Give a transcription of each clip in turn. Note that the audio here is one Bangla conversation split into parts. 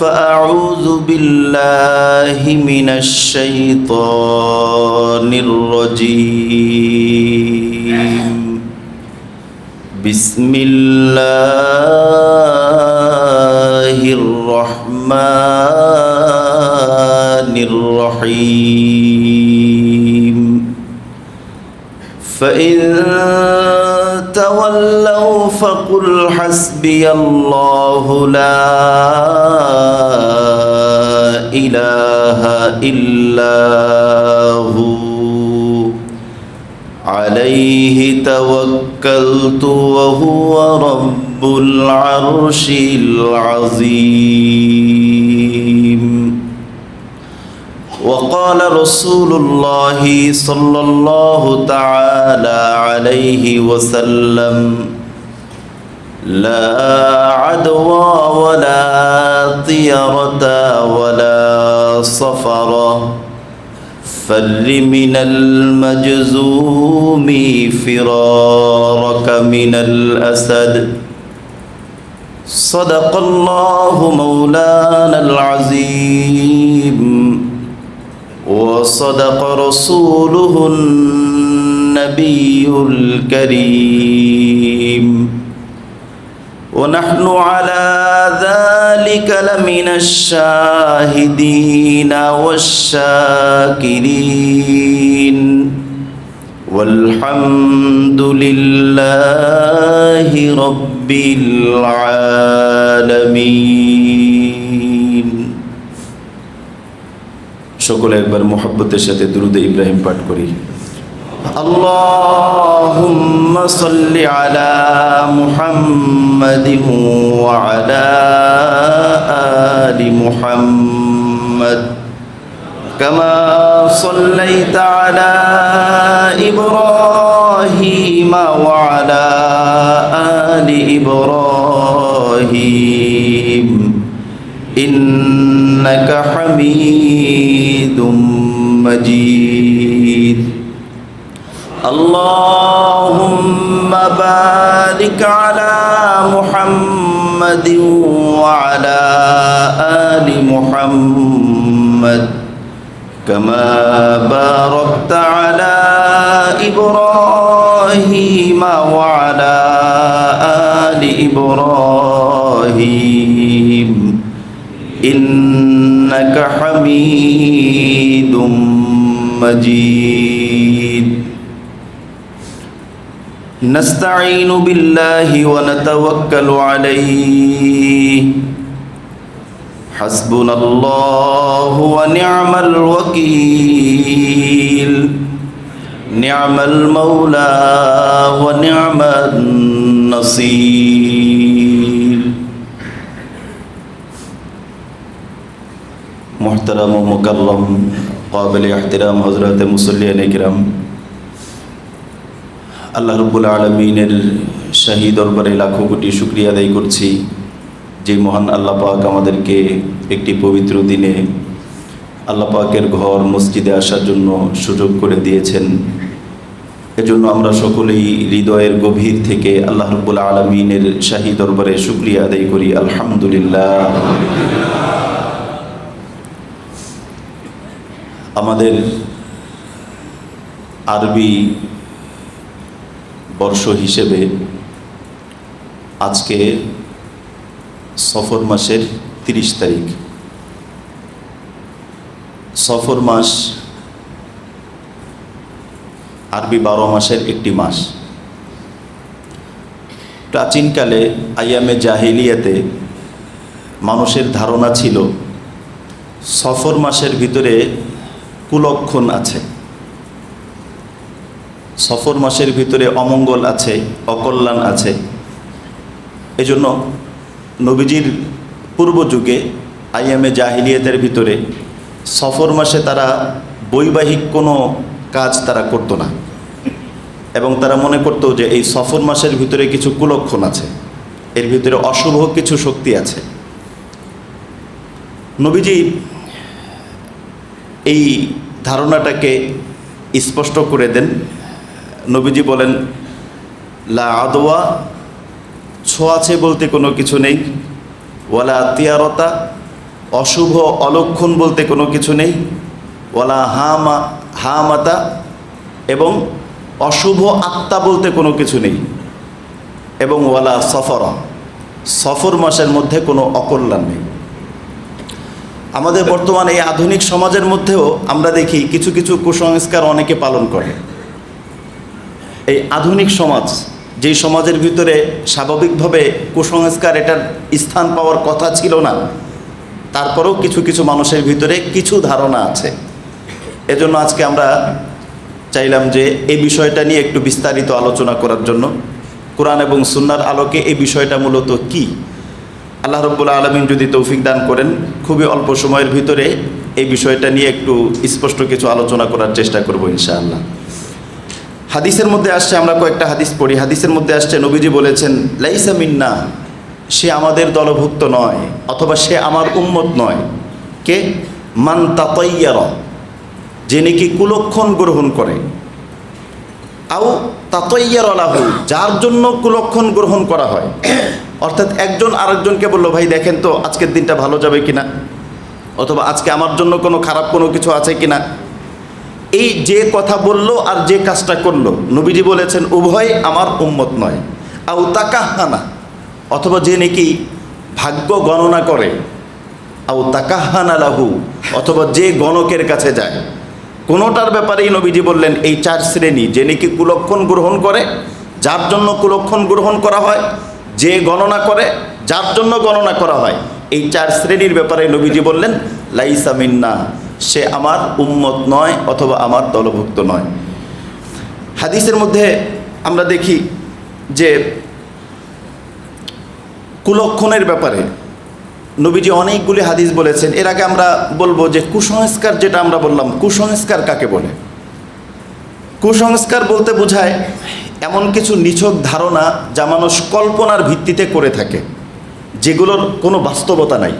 فأعوذ بالله من الشيطان الرجيم بسم الله الرحمن الرحيم فإن تولوا فقل حسبي الله لا إله إلا هو عليه توكلت وهو رب العرش العظيم وقال رسول الله صلى الله تعالى عليه وسلم لا عدوى ولا طيرة ولا صفر فر من المجذوم فرارك من الأسد صدق الله مولانا العظيم وصدق رسوله النبي الكريم ونحن على ذلك لمن الشاهدين والشاكرين والحمد لله رب العالمين সকলে একবার মুহাব্বতের সাথে দুরূদ ইব্রাহিম পাঠ করি اللهم صل على محمد وعلى آل محمد كما صليت على إبراهيم وعلى آل إبراهيم إنك حميد مجيد اللهم بارك على محمد وعلى آل محمد كما باركت على إبراهيم وعلى آل إبراهيم إنك حميد مجيد نستعين بالله ونتوكل عليه حسبنا الله ونعم الوكيل نعم المولى ونعم النصير محترم ومكرم قابل احترام حضرات মুসল্লিয়ান ইকরাম আল্লাহ রাব্বুল আলামিনের শাহী দরবারে লাখো কোটি শুকরিয়া আদায় করছি যে মহান আল্লাহ পাক আমাদেরকে একটি পবিত্র দিনে আল্লাহ পাকের ঘর মসজিদে আসার জন্য সুযোগ করে দিয়েছেন। এজন্য আমরা সকলেই হৃদয়ের গভীর থেকে আল্লাহ রাব্বুল আলামিনের শাহী দরবারে শুকরিয়া আদায় করি আলহামদুলিল্লাহ। আমাদের আরবি বর্ষ হিসেবে আজকে সফর মাসের 30 তারিখ। সফর মাস আরবি 12 মাসের একটি মাস। প্রাচীনকালে আইয়ামে জাহিলিয়াতে মানুষের ধারণা ছিল সফর মাসের ভিতরে কুলক্ষণ আছে, সফর মাসের ভিতরে অমঙ্গল আছে, অকল্যাণ আছে। এজন্য নবীজির পূর্ব যুগে আইয়ামে জাহিলিয়াতের ভিতরে সফর মাসে তারা বৈবাহিক কোনো কাজ তারা করত না এবং তারা মনে করত যে এই সফর মাসের ভিতরে কিছু কুলক্ষণ আছে, এর ভিতরে অশুভ কিছু শক্তি আছে। নবীজি এই ধারণাটাকে স্পষ্ট করে দেন। নবীজি বলেন লা আদওয়া, ছোঁয়াছে বলতে কোনো কিছু নেই, ওয়ালা তিয়ারতা, অশুভ অলক্ষণ বলতে কোনো কিছু নেই, ওয়ালা হামাতা, এবং অশুভ আত্মা বলতে কোনো কিছু নেই, এবং ওয়ালা সফর মাসের মধ্যে কোনো অকল্যাণ নেই। আমাদের বর্তমান এই আধুনিক সমাজের মধ্যেও আমরা দেখি কিছু কিছু কুসংস্কার অনেকে পালন করে। এই আধুনিক সমাজ, যেই সমাজের ভিতরে স্বাভাবিকভাবে কুসংস্কার এটার স্থান পাওয়ার কথা ছিল না, তারপরেও কিছু কিছু মানুষের ভিতরে কিছু ধারণা আছে। এজন্য আজকে আমরা চাইলাম যে এই বিষয়টা নিয়ে একটু বিস্তারিত আলোচনা করার জন্য। কোরআন এবং সুন্নাহর আলোকে এই বিষয়টা মূলত কি, আল্লাহ রাব্বুল আলামিন যদি তৌফিক দান করেন খুবই অল্প সময়ের ভিতরে এই বিষয়টা নিয়ে একটু স্পষ্ট কিছু আলোচনা করার চেষ্টা করব ইনশাআল্লাহ। হাদিসের মধ্যে আসছে, আমরা কয়েকটা হাদিস পড়ি। হাদিসের মধ্যে আসছে, নবীজি বলেছেন, লাইসা মিন্না, সে আমাদের দলভুক্ত নয়, অথবা সে আমার উম্মত নয়। কে? মান তাতাইয়ারা, যে নাকি কুলক্ষণ গ্রহণ করে, আও তাতাইয়ারা লাহু, যার জন্য কুলক্ষণ গ্রহণ করা হয়। অর্থাৎ একজন আরেকজনকে বললো, ভাই দেখেন তো আজকের দিনটা ভালো যাবে কিনা, অথবা আজকে আমার জন্য কোনো খারাপ কোনো কিছু আছে কিনা। এই যে কথা বললো আর যে কাজটা করলো, নবীজি বলেছেন উভয় আমার উম্মত নয়। আও তাকাহানা, অথবা যে নাকি ভাগ্য গণনা করে, আও তাকাহানা লাহু, অথবা যে গণকের কাছে যায়। কোনোটার ব্যাপারেই নবীজি বললেন এই চার শ্রেণী, যে নাকি কুলক্ষণ গ্রহণ করে, যার জন্য কুলক্ষণ গ্রহণ করা হয়, যে গণনা করে, যার জন্য গণনা করা হয়, এই চার শ্রেণীর ব্যাপারে নবীজি বললেন লাইসা মিন্না, সে আমার উম্মত নয় অথবা আমার দলভুক্ত নয়। হাদিসের মধ্যে আমরা দেখি যে কুলক্ষণের ব্যাপারে নবীজি অনেকগুলি হাদিস বলেছেন। এর আগে আমরা বলবো যে কুসংস্কার, যেটা আমরা বললাম, কুসংস্কার কাকে বলে? কুসংস্কার বলতে বোঝায় এমন কিছু নিছক ধারণা যা মানুষ কল্পনার ভিত্তিতে করে থাকে, যেগুলোর কোনো বাস্তবতা নাই।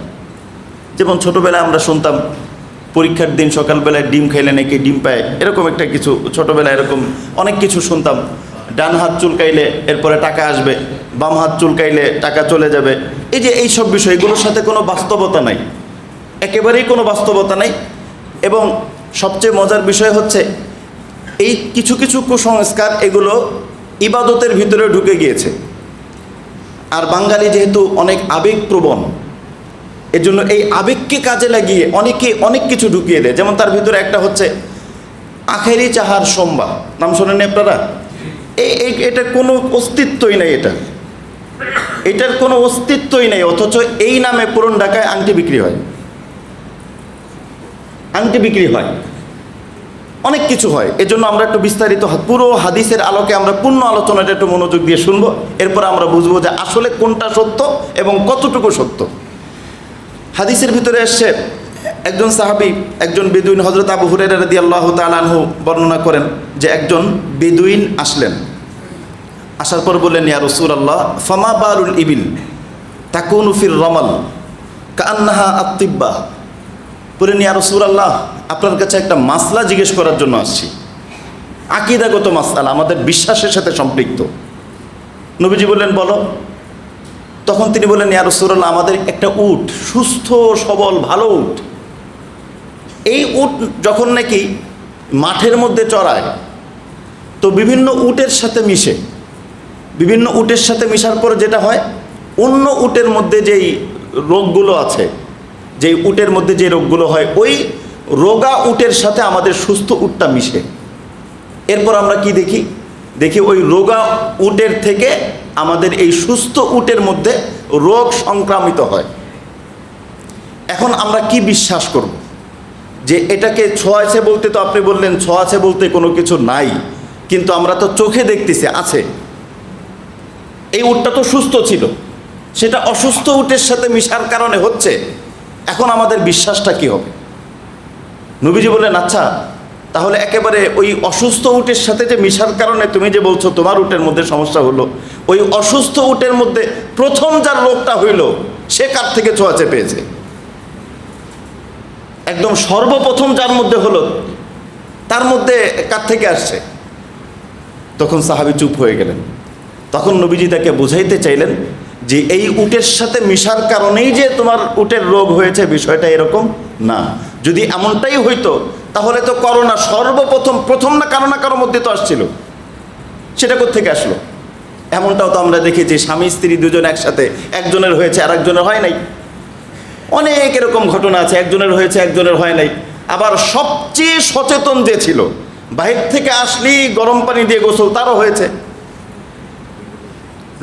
যেমন ছোটোবেলায় আমরা শুনতাম পরীক্ষার দিন সকালবেলায় ডিম খাইলে নাকি ডিম পায়, এরকম একটা কিছু ছোটোবেলায় এরকম অনেক কিছু শুনতাম। ডান হাত চুলকাইলে এরপরে টাকা আসবে, বাম হাত চুলকাইলে টাকা চলে যাবে। এই যে এইসব বিষয়, এগুলোর সাথে কোনো বাস্তবতা নাই, একেবারেই কোনো বাস্তবতা নাই। এবং সবচেয়ে মজার বিষয় হচ্ছে এই কিছু কিছু কুসংস্কার এগুলো ইবাদতের ভিতরে ঢুকে গিয়েছে। আর বাঙালি যেহেতু অনেক আবেগপ্রবণ, এজন্য এই আবেগকে কাজে লাগিয়ে অনেকে অনেক কিছু ঢুকিয়ে দেয়। যেমন তার ভিতরে একটা হচ্ছে আখেরি চাহার সোমবার, নাম শোনেন আপনারা? এটার কোনো অস্তিত্বই নেই, এটার কোনো অস্তিত্বই নেই, অথচ এই নামে পুরন ঢাকায় আংটি বিক্রি হয়, আংটি বিক্রি হয়, অনেক কিছু হয়। এজন্য আমরা একটু বিস্তারিত পুরো হাদিসের আলোকে আমরা পূর্ণ আলোচনাটা একটু মনোযোগ দিয়ে শুনবো, এরপর আমরা বুঝবো যে আসলে কোনটা সত্য এবং কতটুকু সত্য। হাদিসের ভিতরে আসছে, একজন সাহাবী, একজন বেদুইন, হযরত আবু হুরায়রা রাদিয়াল্লাহু তাআলা আনহু বর্ণনা করেন যে একজন বেদুইন আসলেন, আসার পর বললেন, ইয়া রাসূলুল্লাহ, ফামা বালুল ইবিল তাকুনু ফির রমাল কান্নাহা আত-তিব্বা। বললেন, ইয়া রাসূলুল্লাহ, আপনার কাছে একটা মাসলা জিজ্ঞেস করার জন্য আসছি, আকীদাগত মাসআলা, আমাদের বিশ্বাসের সাথে সম্পৃক্ত। নবীজি বললেন, বলো। তখন তিনি বললেন, ইয়া রাসূলুল্লাহ, আমাদের একটা উট, সুস্থ সবল ভালো উট, এই উট যখন নাকি মাঠের মধ্যে চড়ায়, তো বিভিন্ন উটের সাথে মিশে, বিভিন্ন উটের সাথে মিশার পর যেটা হয়, অন্য উটের মধ্যে যেই রোগগুলো আছে, যেই উটের মধ্যে যে রোগগুলো হয়, ওই রোগা উটের সাথে আমাদের সুস্থ উটটা মিশে। এরপর আমরা কি দেখি? দেখি ওই রোগা উটের থেকে আমাদের এই সুস্থ উটের মধ্যে রোগ সংক্রামিত হয়। এখন আমরা কি বিশ্বাস করব? যে এটাকে ছোঁয়াছে বলতে, তো আপনি বললেন ছোঁয়াছে বলতে কোনো কিছু নাই, কিন্তু আমরা তো চোখে দেখতেছি আছে। এই উটটা তো সুস্থ ছিল, সেটা অসুস্থ উটের সাথে মিশার কারণে হচ্ছে, এখন আমাদের বিশ্বাসটা কি হবে? নবীজি বললেন, আচ্ছা তাহলে একেবারে ওই অসুস্থ উটের সাথে যে মিশার কারণে তুমি যে বলছো তোমার উটের মধ্যে সমস্যা হলো, ওই অসুস্থ উটের মধ্যে প্রথম যার রোগটা হইল সে কার থেকে ছোঁয়াচে পেয়েছে? একদম সর্বপ্রথম যার মধ্যে হলো তার মধ্যে কার থেকে আসছে? তখন সাহাবী চুপ হয়ে গেলেন। তখন নবীজি তাকে বুঝাইতে চাইলেন যে এই উটের সাথে মিশার কারণেই যে তোমার উটের রোগ হয়েছে, বিষয়টা এরকম না। যদি এমনটাই হইতো তাহলে তো করোনা প্রথম না কারো মধ্যে তো আসছিল, সেটা কোত্থেকে আসলো? এমনটাও তো আমরা দেখেছি, স্বামী স্ত্রী দুজন একসাথে, একজনের হয়েছে আর একজনের হয় নাই। অনেক এরকম ঘটনা আছে, একজনের হয়েছে একজনের হয় নাই। আবার সবচেয়ে সচেতন যে ছিল, বাহির থেকে আসলেই গরম পানি দিয়ে গোসল, তারও হয়েছে।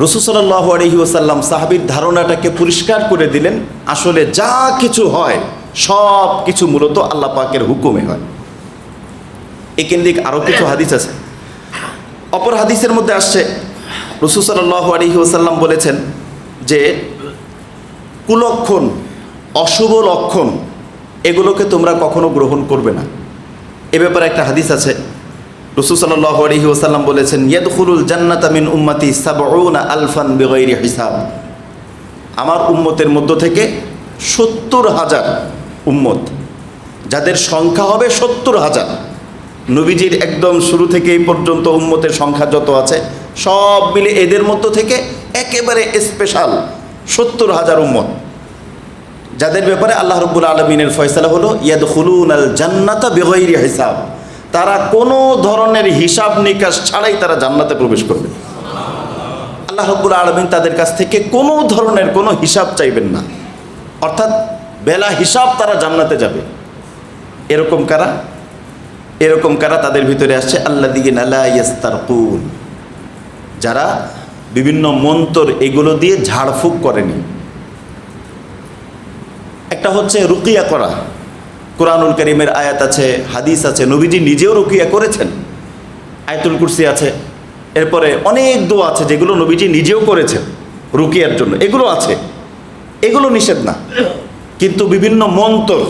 রাসূল সাল্লাল্লাহু আলাইহি ওয়াসাল্লাম সাহাবীর ধারণাটাকে পরিষ্কার করে দিলেন, আসলে যা কিছু হয় সব কিছু মূলত আল্লাহ পাকের হুকুমে হয়। একেন্দ্রিক আরও কিছু হাদিস আছে। অপর হাদিসের মধ্যে আসছে, রাসূল সাল্লাল্লাহু আলাইহি ওয়াসাল্লাম বলেছেন যে কুলক্ষণ, অশুভ লক্ষণ, এগুলোকে তোমরা কখনো গ্রহণ করবে না। এ ব্যাপারে একটা হাদিস আছে, রাসূল সাল্লাল্লাহু আলাইহি ওয়াসাল্লাম বলেছেন, ইয়াদখুলুল জান্নাতা মিন উম্মতি ৭০ আলফান বিগাইরি হিসাব। আমার উম্মতের মধ্য থেকে ৭০,০০০ উম্মত, যাদের সংখ্যা হবে ৭০,০০০। নবীজির একদম শুরু থেকে এই পর্যন্ত উম্মতের সংখ্যা যত আছে সব মিলে এদের মধ্য থেকে একেবারে স্পেশাল ৭০,০০০ উম্মত, যাদের ব্যাপারে আল্লাহ রাব্বুল আলামিনের ফয়সালা হলো ইয়াদখুলুনাল জান্নাতা বিগাইরি হিসাব। তারা কোনো ধরনের হিসাব নিকাশ ছাড়াই তারা জান্নাতে প্রবেশ করবে। আল্লাহ রাব্বুল আলামিন তাদের কাছ থেকে কোনো ধরনের কোনো হিসাব চাইবেন না, অর্থাৎ বেলা হিসাব তারা জান্নাতে যাবে। এরকম কারা তাদের ভিতরে আসছে, আল্লাযীনা লা ইস্তারকুন, যারা বিভিন্ন মন্তর এগুলো দিয়ে ঝাড়ফুঁক করেনি। একটা হচ্ছে রুকিয়া করা, কোরআনুল কারীমের আয়াত আছে, হাদিস আছে, নবীজি নিজেও রুকিয়া করেছেন, আয়াতুল কুরসি আছে, এরপরে অনেক দোয়া আছে যেগুলো নবীজি নিজেও করেছেন রুকিয়ার জন্য, এগুলো আছে, এগুলো নিষেধ না। কিন্তু বিভিন্ন মন্তর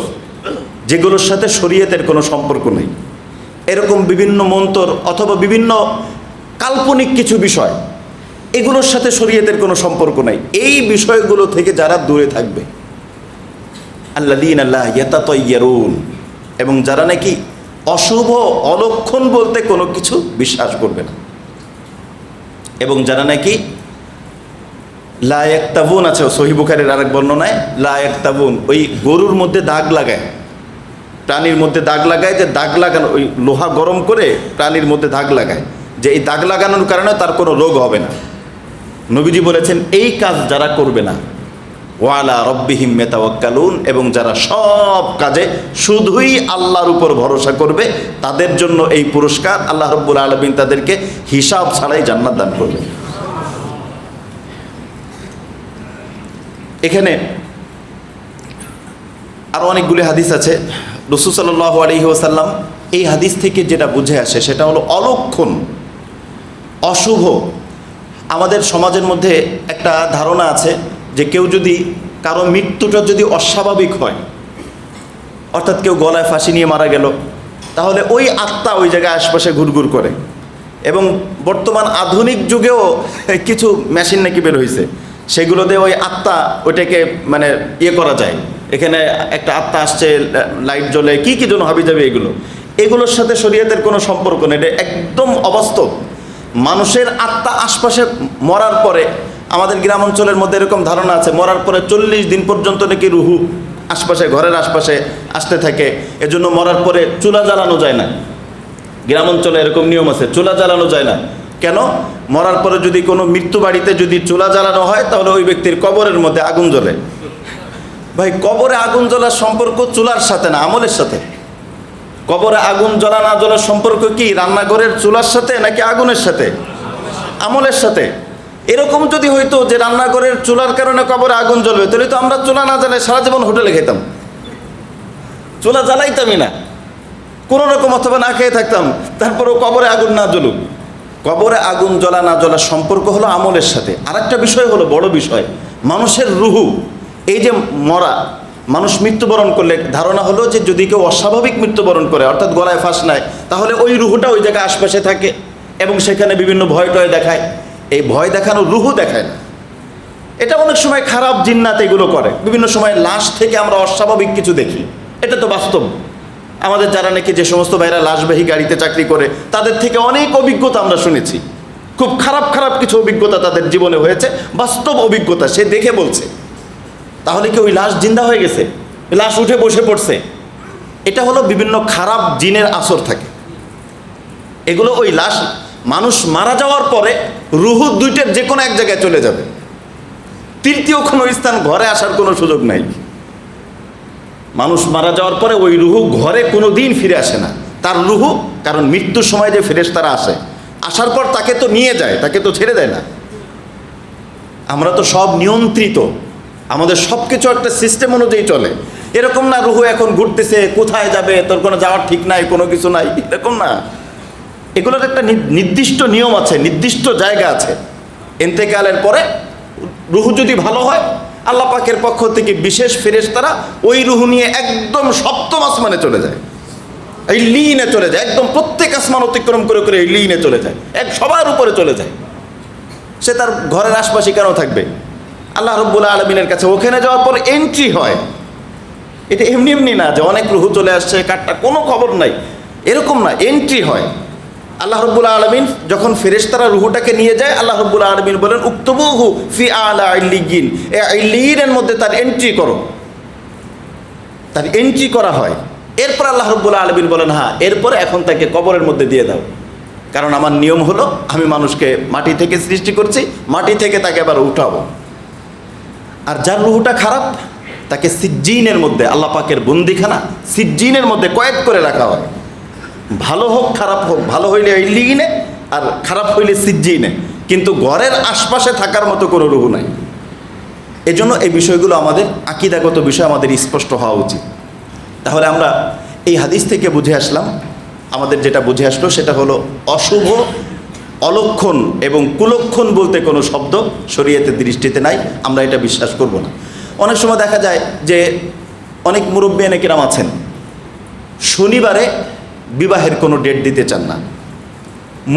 যেগুলোর সাথে শরীয়তের কোনো সম্পর্ক নেই, এরকম বিভিন্ন মন্তর অথবা বিভিন্ন কাল্পনিক কিছু বিষয়, এগুলোর সাথে শরীয়তের কোনো সম্পর্ক নাই, এই বিষয়গুলো থেকে যারা দূরে থাকবে। আল্লাযীনা লা ইয়াতাতায়্যারুন, এবং যারা নাকি অশুভ অলক্ষণ বলতে কোনো কিছু বিশ্বাস করবে না, এবং যারা নাকি লা ইয়াক্তাবুন আছে, সহিহ বুখারীর আরেক বর্ণনায় লা ইয়াক্তাবুন, ওই গরুর মধ্যে দাগ লাগায়, প্রাণীর মধ্যে দাগ লাগায়, যে দাগ লাগানো, ওই লোহা গরম করে প্রাণীর মধ্যে দাগ লাগায়, যে এই দাগ লাগানোর কারণে তার কোনো রোগ হবে না। নবীজি বলেছেন এই কাজ যারা করবে না, ওয়ালা রব্বিহিম ইয়াতাওয়াক্কালুন, এবং যারা সব কাজে শুধুই আল্লাহর উপর ভরসা করবে, তাদের জন্য এই পুরস্কার, আল্লাহ রাব্বুল আলামিন তাদেরকে হিসাব ছাড়াই জান্নাত দান করবে। এখানে আরও অনেকগুলি হাদিস আছে। রাসূল সাল্লাল্লাহু আলাইহি ওয়াসাল্লাম এই হাদিস থেকে যেটা বুঝে আসে সেটা হলো অলক্ষণ, অশুভ। আমাদের সমাজের মধ্যে একটা ধারণা আছে যে কেউ যদি, কারো মৃত্যুটা যদি অস্বাভাবিক হয়, অর্থাৎ কেউ গলায় ফাঁসি নিয়ে মারা গেল, তাহলে ওই আত্মা ওই জায়গায় আশপাশে ঘুরঘুর করে। এবং বর্তমান আধুনিক যুগেও কিছু মেশিন নাকি বের হয়েছে, সেগুলো দিয়ে ওই আত্মা ওইটাকে মানে করা যায়। এখানে একটা আত্মা আসছে, লাইট জ্বলে, কী জন্য হাবি যাবে, এগুলোর সাথে শরীয়তের কোনো সম্পর্ক নেই, এটা একদম অবাস্তব। মানুষের আত্মা আশপাশে মরার পরে, আমাদের গ্রাম অঞ্চলের মধ্যে এরকম ধারণা আছে, মরার পরে 40 দিন পর্যন্ত নাকি রুহু আশপাশে, ঘরের আশপাশে আসতে থাকে। এজন্য মরার পরে চুলা জ্বালানো যায় না, গ্রাম অঞ্চলে এরকম নিয়ম আছে, চুলা জ্বালানো যায় না। কেন? মরার পরে যদি কোনো মৃত্যু বাড়িতে যদি চুলা জ্বালানো হয় তাহলে ওই ব্যক্তির কবরের মধ্যে আগুন জ্বলে। ভাই, কবরে আগুন জ্বলার সম্পর্ক চুলার সাথে না, আমলের সাথে। কবরে আগুন জ্বলা না জ্বলার সম্পর্ক কি রান্নাঘরের চুলার সাথে নাকি আগুনের সাথে? আমলের সাথে। এরকম যদি হইতো যে রান্নাঘরের চুলার কারণে কবরে আগুন জ্বলবে, তাহলে তো আমরা চুলা না জ্বালাই সারা জীবন হোটেলে খেতাম, চুলা জ্বালাইতামই না কোনো রকম, অথবা না খেয়ে থাকতাম, তারপরেও কবরে আগুন না জ্বলুক। কবরে আগুন জ্বলা না জ্বলার সম্পর্ক হলো আমলের সাথে। আর একটা বিষয় হলো, বড় বিষয়, মানুষের রুহু, এই যে মরা মানুষ মৃত্যুবরণ করলে ধারণা হলো যে যদি কেউ অস্বাভাবিক মৃত্যুবরণ করে, অর্থাৎ গলায় ফাঁস নেয়, তাহলে ওই রুহুটা ওই জায়গায় আশপাশে থাকে এবং সেখানে বিভিন্ন ভয় টয় দেখায়। এই ভয় দেখানো রুহু দেখায় না, এটা অনেক সময় খারাপ জিন্নাত এগুলো করে। বিভিন্ন সময় লাশ থেকে আমরা অস্বাভাবিক কিছু দেখি, এটা তো বাস্তব। আমাদের যারা নাকি যে সমস্ত ভাইরা লাশবাহী গাড়িতে চাকরি করে, তাদের থেকে অনেক অভিজ্ঞতা আমরা শুনেছি। খুব খারাপ খারাপ কিছু অভিজ্ঞতা তাদের জীবনে হয়েছে, বাস্তব অভিজ্ঞতা, সে দেখে বলছে। তাহলে কি ওই লাশ জিন্দা হয়ে গেছে? লাশ উঠে বসে পড়ছে? এটা হলো বিভিন্ন খারাপ জিনের আসর থাকে। এগুলো ওই লাশ, মানুষ মারা যাওয়ার পরে রুহু দুইটার যে কোনো এক জায়গায় চলে যাবে, তৃতীয় কোনো স্থান ঘরে আসার কোনো সুযোগ নাই। মানুষ মারা যাওয়ার পরে ওই রুহু ঘরে কোনো দিন ফিরে আসে না। তার রুহু, কারণ মৃত্যুর সময় যে ফেরেশতারা আসে, আসার পর তাকে তো নিয়ে যায়, তাকে তো ছেড়ে দেয় না। আমরা তো সব নিয়ন্ত্রিত, আমাদের সব কিছু একটা সিস্টেম অনুযায়ী চলে। এরকম না রুহু এখন ঘুরতেছে, কোথায় যাবে তোর কোনো যাওয়ার ঠিক নাই, কোনো কিছু নাই, এরকম না। এগুলোর একটা নির্দিষ্ট নিয়ম আছে, নির্দিষ্ট জায়গা আছে। ইন্তেকালের পরে রুহু যদি ভালো হয়, আল্লাহ পাকের পক্ষ থেকে বিশেষ ফেরেশতারা ওই রুহু নিয়ে একদম সপ্তম আসমানে চলে যায়, এই লিনে চলে যায়, একদম প্রত্যেক আসমান অতিক্রম করে করে এই লিনে চলে যায়, এক সবার উপরে চলে যায়। সে তার ঘরের আশপাশে কেন থাকবে? আল্লাহ রাব্বুল আলামিনের কাছে ওখানে যাওয়ার পর এন্ট্রি হয়। এটা এমনি এমনি না যে অনেক রুহু চলে আসছে কাটটা, কোনো খবর নাই, এরকম না, এন্ট্রি হয়। আল্লাহ রাব্বুল আলামিন যখন ফেরেশতারা রুহুটাকে নিয়ে যায়, আল্লাহ রাব্বুল আলামিন বলেন উক্তুবুহু ফি আলা ইল্লিয়িন, এই ইল্লিয়িনের মধ্যে তার এন্ট্রি করো, তার এন্ট্রি করা হয়। এরপর আল্লাহ রাব্বুল আলামিন বলেন হ্যাঁ, এরপরে এখন তাকে কবরের মধ্যে দিয়ে দাও, কারণ আমার নিয়ম হলো আমি মানুষকে মাটি থেকে সৃষ্টি করছি, মাটি থেকে তাকে আবার উঠাবো। আর যার রুহুটা খারাপ তাকে সিজ্জিনের মধ্যে, আল্লাহ পাকের বন্দিখানা সিজ্জিনের মধ্যে কয়েদ করে রাখা হয়। ভালো হোক খারাপ হোক, ভালো হইলে ইল্লিয়িনে আর খারাপ হইলে সিজ্জিনে, কিন্তু ঘরের আশপাশে থাকার মতো কোনো রুহু নাই। এজন্য এই বিষয়গুলো আমাদের আকীদাগত বিষয় আমাদের স্পষ্ট হওয়া উচিত। তাহলে আমরা এই হাদিস থেকে বুঝে আসলাম, আমাদের যেটা বুঝে আসলো সেটা হলো অশুভ, অলক্ষণ এবং কুলক্ষণ বলতে কোনো শব্দ শরীয়তের দৃষ্টিতে নাই, আমরা এটা বিশ্বাস করব না। অনেক সময় দেখা যায় যে অনেক মুরব্বী নেকেরাম আছেন, শনিবারে বিবাহের কোনো ডেট দিতে চান না,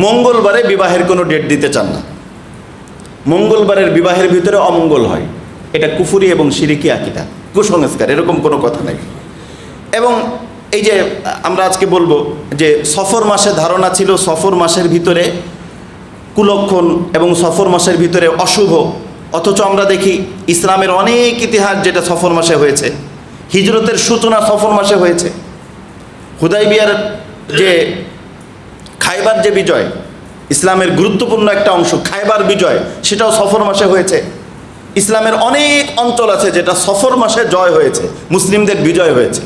মঙ্গলবারে বিবাহের কোনো ডেট দিতে চান না, মঙ্গলবারের বিবাহের ভিতরে অমঙ্গল হয়, এটা কুফরি এবং শিরিকি আকীদা, কুসংস্কার, এরকম কোনো কথা নাই। এবং এই যে আমরা আজকে বলবো যে সফর মাসে ধারণা ছিল সফর মাসের ভিতরে কুলক্ষণ এবং সফর মাসের ভিতরে অশুভ, অথচ আমরা দেখি ইসলামের অনেক ইতিহাস যেটা সফর মাসে হয়েছে। হিজরতের সূচনা সফর মাসে হয়েছে। হুদাইবিয়ার যে খায়বার যে বিজয়, ইসলামের গুরুত্বপূর্ণ একটা অংশ খায়বার বিজয়, সেটাও সফর মাসে হয়েছে। ইসলামের অনেক অঞ্চল আছে যেটা সফর মাসে জয় হয়েছে, মুসলিমদের বিজয় হয়েছে।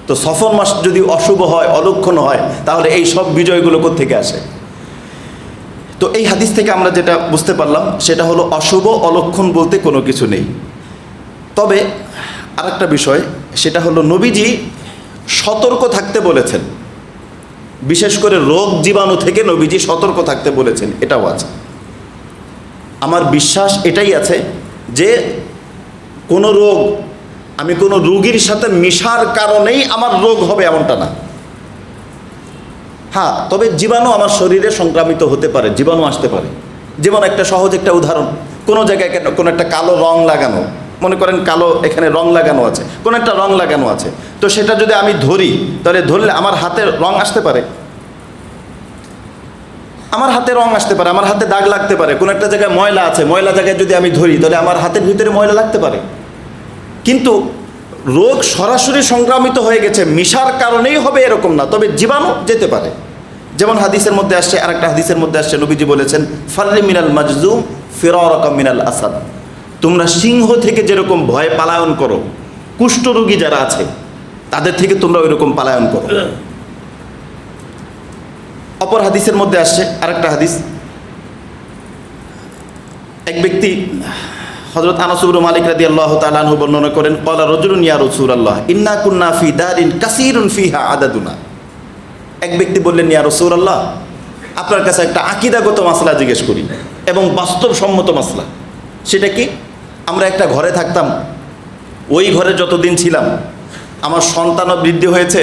তো সফর মাস যদি অশুভ হয়, অলক্ষণ হয়, তাহলে এই সব বিজয়গুলো কোত্থেকে আসে? তো এই হাদিস থেকে আমরা যেটা বুঝতে পারলাম সেটা হলো অশুভ, অলক্ষণ বলতে কোনো কিছু নেই। তবে আরেকটা বিষয়, সেটা হলো নবীজি সতর্ক থাকতে বলেছেন, বিশেষ করে রোগ জীবাণু থেকে নবীজি সতর্ক থাকতে বলেছেন, এটাও আছে। আমার বিশ্বাস এটাই আছে যে কোনো রোগ আমি কোনো রোগীর সাথে মিশার কারণেই আমার রোগ হবে এমনটা না। হ্যাঁ, তবে জীবাণু আমার শরীরে সংক্রামিত হতে পারে, জীবাণু আসতে পারে। যেমন একটা সহজ একটা উদাহরণ, কোনো জায়গায় কোনো একটা কালো রং লাগানো, মনে করেন কালো এখানে রং লাগানো আছে, কোনো একটা রং লাগানো আছে, তো সেটা যদি আমি ধরি, তাহলে ধরলে আমার হাতে রং আসতে পারে, আমার হাতে রং আসতে পারে, আমার হাতে দাগ লাগতে পারে। কোনো একটা জায়গায় ময়লা আছে, ময়লা জায়গায় যদি আমি ধরি, তাহলে আমার হাতের ভিতরে ময়লা লাগতে পারে। কিন্তু রোগ সরাসরি সংক্রামিত হয়ে গেছে মিশার কারণেই হবে এরকম না, তবে জীবাণু যেতে পারে। যেমন হাদিসের মধ্যে আসছে, আরেকটা হাদিসের মধ্যে আসছে, নবীজি বলেছেন ফাররি মিনাল মাজজুম ফিরারাকা মিনাল আসাদ, তোমরা সিংহ থেকে যেরকম ভয় পালায়ন করো, কুষ্ঠরোগী যারা আছে তাদের থেকে তোমরা ওইরকম পালায়ন করো। অপর হাদিসের মধ্যে আসছে আরেকটা হাদিস, এক ব্যক্তি হযরত আনাস ইবনে মালিক রাদিয়াল্লাহু তাআলা আনহু বর্ণনা করেন, ক্বালা রাজুলুন ইয়া রাসূলুল্লাহ ইন্না কুন্না ফি দারিন কাসীরুন ফিহা আদাদুনা। এক ব্যক্তি বললেন, ইয়া রাসূলুল্লাহ, আপনার কাছে একটা আকীদাগত মাসলা জিজ্ঞেস করি এবং বাস্তবসম্মত মাসলা। সেটা কি? আমরা একটা ঘরে থাকতাম, ওই ঘরে যতদিন ছিলাম আমার সন্তানও বৃদ্ধি হয়েছে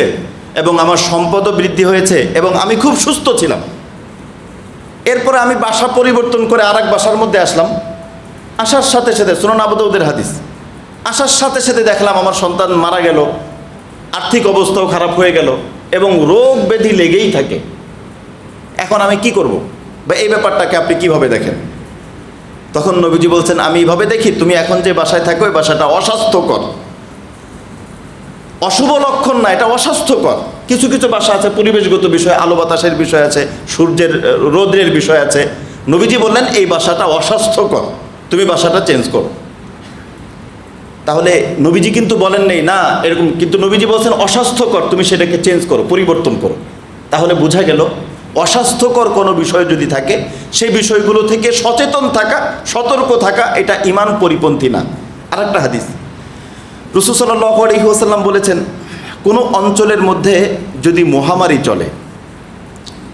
এবং আমার সম্পদও বৃদ্ধি হয়েছে এবং আমি খুব সুস্থ ছিলাম। এরপরে আমি বাসা পরিবর্তন করে আরেক বাসার মধ্যে আসলাম। আসার সাথে সাথে, সুনান আবু দাউদের হাদিস, আসার সাথে সাথে দেখলাম আমার সন্তান মারা গেল, আর্থিক অবস্থাও খারাপ হয়ে গেল এবং রোগ ব্যাধি লেগেই থাকে। এখন আমি কি করব? বা এই ব্যাপারটাকে আপনি কিভাবে দেখেন? তখন নবীজি বলছেন, আমি এইভাবে দেখি, তুমি এখন যে বাসায় থাকো ওই বাসাটা অস্বাস্থ্যকর, অশুভ লক্ষণ না, এটা অস্বাস্থ্যকর। কিছু কিছু বাসা আছে পরিবেশগত বিষয়, আলো বাতাসের বিষয় আছে, সূর্যের রৌদ্রের বিষয় আছে। নবীজি বললেন এই বাসাটা অস্বাস্থ্যকর, তুমি বাসাটা চেঞ্জ করো। তাহলে নবীজি কিন্তু বলেন নেই না এরকম, কিন্তু নবীজি বলছেন অস্বাস্থ্যকর, তুমি সেটাকে চেঞ্জ করো, পরিবর্তন করো। তাহলে বোঝা গেল অস্বাস্থ্যকর কোনো বিষয় যদি থাকে সেই বিষয়গুলো থেকে সচেতন থাকা, সতর্ক থাকা, এটা ঈমান পরিপন্থী না। আরেকটা হাদিস, রাসূল সাল্লাল্লাহু আলাইহি ওয়াসাল্লাম বলেছেন, কোনো অঞ্চলের মধ্যে যদি মহামারী চলে,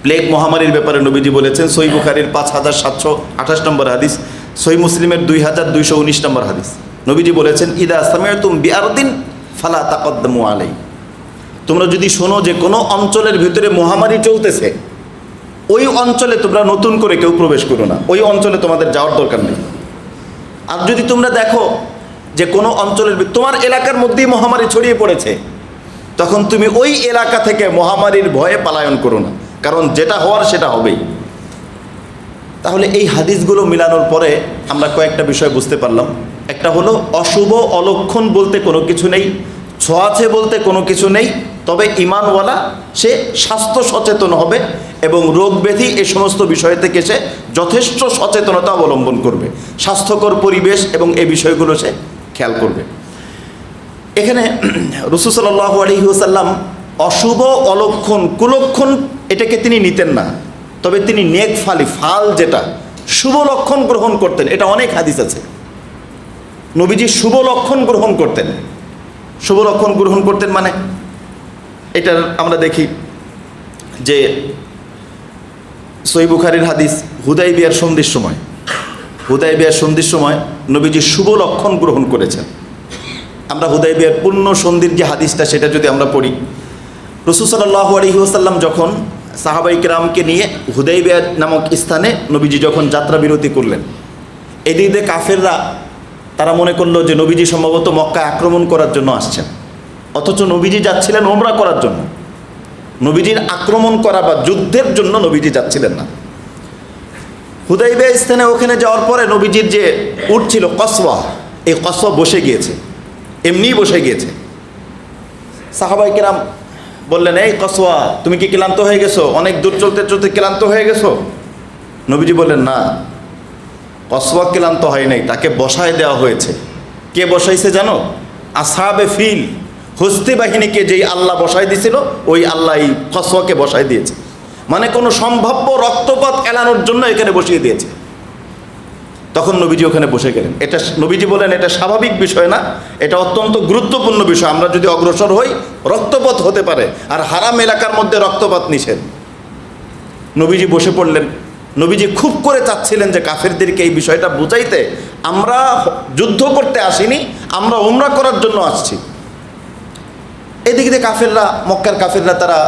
প্লেগ মহামারীর ব্যাপারে নবীজি বলেছেন, সহিহ বুখারীর 5728 নম্বর হাদিস, সহিহ মুসলিমের 2219 নম্বর হাদিস। নবীজি বলেছেন, ইদা সামিআতুম বিআরদিন ফালা তাকদ্দামু আলাইহি, তোমরা যদি শোনো যে কোনো অঞ্চলের ভিতরে মহামারী চলতেছে, ওই অঞ্চলে তোমরা নতুন করে কেউ প্রবেশ করো না, ওই অঞ্চলে তোমাদের যাওয়ার দরকার নেই। আর যদি তোমরা দেখো যে কোনো অঞ্চলের, তোমার এলাকার মধ্যেই মহামারী ছড়িয়ে পড়েছে, তখন তুমি ওই এলাকা থেকে মহামারীর ভয়ে পলায়ন করো না, কারণ যেটা হওয়ার সেটা হবেই। তাহলে এই হাদিসগুলো মিলানোর পরে আমরা কয়েকটা বিষয় বুঝতে পারলাম। একটা হলো অশুভ অলক্ষণ বলতে কোনো কিছু নেই, ছোঁয়াচে বলতে কোনো কিছু নেই, তবে ঈমানওয়ালা সে স্বাস্থ্য সচেতন হবে এবং রোগ ব্যাধি এই সমস্ত বিষয় থেকে সে যথেষ্ট সচেতনতা অবলম্বন করবে, স্বাস্থ্যকর পরিবেশ এবং এই বিষয়গুলো সে খেয়াল করবে। এখানে রাসূল সাল্লাল্লাহু আলাইহি ওয়াসাল্লাম অশুভ অলক্ষণ, কুলক্ষণ এটাকে তিনি নিতেন না, তবে তিনি নেক ফালি, ফাল যেটা শুভ লক্ষণ গ্রহণ করতেন। এটা অনেক হাদিস আছে, নবীজি শুভ লক্ষণ গ্রহণ করতেন। শুভ লক্ষণ গ্রহণ করতেন মানে এটার আমরা দেখি যে সহিহ বুখারীর হাদিস, হুদাইবিয়ার সন্ধির সময়, হুদাইবিয়ার সন্ধির সময় নবীজি শুভ লক্ষণ গ্রহণ করেছেন। আমরা হুদাইবিয়ার পূর্ণ সন্ধির যে হাদিসটা সেটা যদি আমরা পড়ি, রাসূল সাল্লাল্লাহু আলাইহি ওয়াসাল্লাম যখন সাহাবায়ে কেরামকে নিয়ে হুদাইবিয়া নামক স্থানে নবীজি যখন যাত্রা বিরতি করলেন, এদিকে কাফেররা তারা মনে করলো যে নবীজি সম্ভবত মক্কা আক্রমণ করার জন্য আসছেন, অথচ নবীজি যাচ্ছিলেন ওমরা করার জন্য। নবীজির আক্রমণ করা বা যুদ্ধের জন্য নবীজি যাচ্ছিলেন না। হুদাইবিয়া স্থানে ওখানে যাওয়ার পরে নবীজির যে উট ছিল কসওয়া, এই কসওয়া বসে গিয়েছে, এমনিই বসে গিয়েছে। সাহাবায়ে কেরাম বললেন, এই কসওয়া তুমি কি ক্লান্ত হয়ে গেছো, অনেক দূর চলতে চলতে ক্লান্ত হয়ে গেছো? নবীজি বললেন, না, কসওয়া ক্লান্ত হয় নাই, তাকে বসায় দেওয়া হয়েছে। কে বসাইছে জানো? আসহাবে ফিল, হস্তি বাহিনীকে যেই আল্লাহ বসায় দিয়েছিল ওই আল্লাহ এই কসওয়াকে বসায় দিয়েছে, মানে কোনো সম্ভাব্য রক্তপাত এড়ানোর জন্য এখানে বসিয়ে দিয়েছে। তখন নবীজি ওখানে বসে গেলেন। এটা নবীজি বলেন এটা স্বাভাবিক বিষয় না, এটা অত্যন্ত গুরুত্বপূর্ণ বিষয়। আমরা যদি অগ্রসর হই রক্তপাত হতে পারে, আর হারাম এলাকার মধ্যে রক্তপাত নিষেধ। নবীজি বসে পড়লেন। নবীজি খুব করে চাচ্ছিলেন যে কাফেরদেরকে এই বিষয়টা বুঝাইতে, আমরা যুদ্ধ করতে আসিনি, আমরা উমরা করার জন্য আসছি। এদিকে দিয়ে কাফেররা, মক্কার কাফেররা, তারা